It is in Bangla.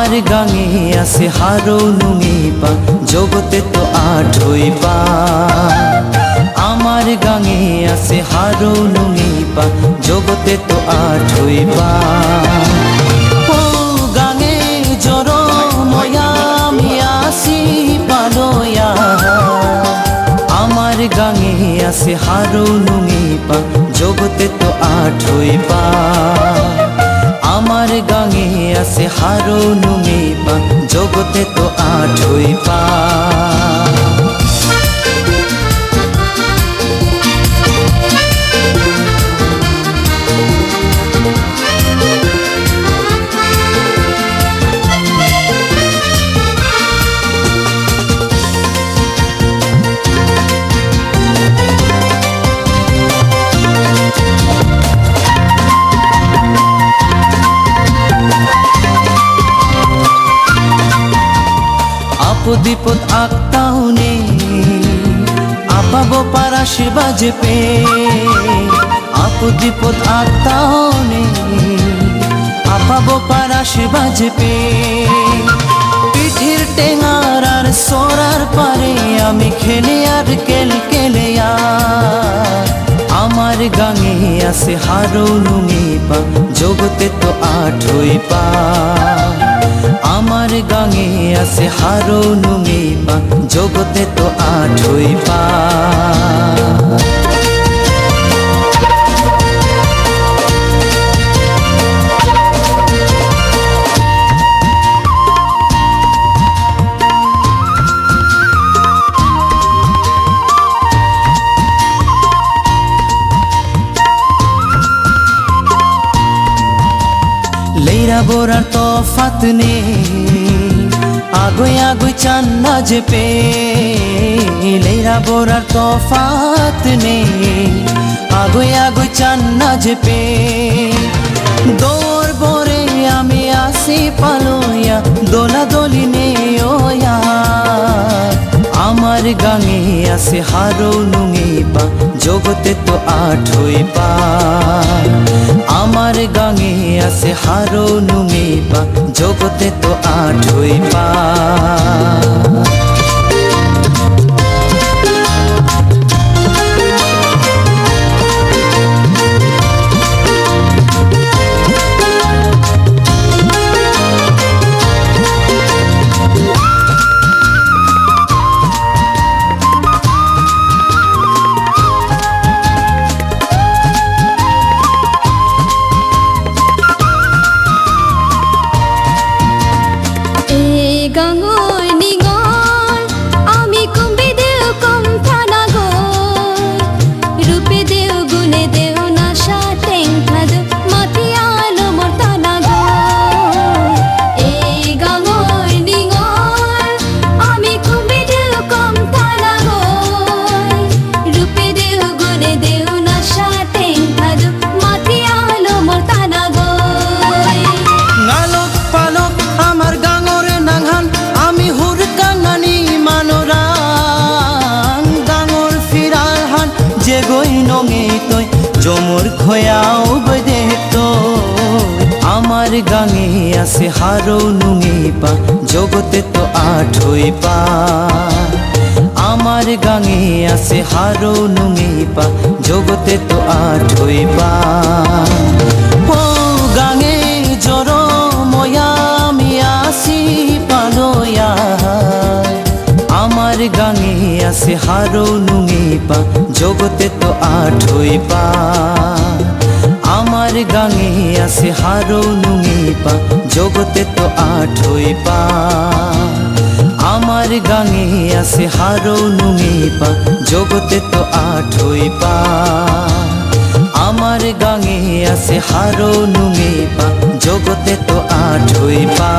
আমার গাঙে আছে হারো নুঙি পা জগতে তো আঠই পা আমার গাঙে আছে হারো নুঙি পা জগতে তো আঠই পা ও গাঙে জর ময়া মিয়াসি পালয়া আমার গাঙে আছে হারো নুঙি পা জগতে তো আঠই পা আমার গাঙে আছে হারো নুঙি পা জগতে তো আঠই পা বিপদ আঁকতাও নে আপাবো পারাশি বাজে পে আপদ বিপদ আঁকতাও নে আপাবো পারাশি বাজে পে পিঠির টেঙার আর সরার পারে আমি খেলে আর কেলে আমার গাঙে আছে হারো নুঙি পা জগতে তো আঠই পা আমার গাঙে আছে হারো নুঙি পা জগতে তো আঠই পা লেইরা বোরার তফাত নে আগুই আগুই চান্না যে পে লেইরা বোরার তফাত নে আগুই আগুই চান্না যে পে দৌড় বরে আমি আসি পালয়া দোলা দলি নে ওয়া আমার গাঙে আছে হারো নুঙি পা জগতে তো আঠই পা আমার গাঙে আছে হারো নুঙি পা জগতে তো আঠই পা জমর খয়াও বদে তো আমার গাঙে আছে হারো নুঙি পা জগতে তো আঠই পা আমার গাঙে আছে হারো নুঙি পা জগতে তো আঠই পা ও গাঙে জর ময়া মিয়াসি পালয়া আমার গাঙে আছে হারো নুঙি পা জগতে তো আঠই পা আমার গাঙে আছে হারো নুঙি পা জগতে তো আঠই পা আমার গাঙে আছে হারো নুঙি পা জগতে তো আঠই পা আমার গাঙে আছে হারো নুঙি পা জগতে তো আঠই পা।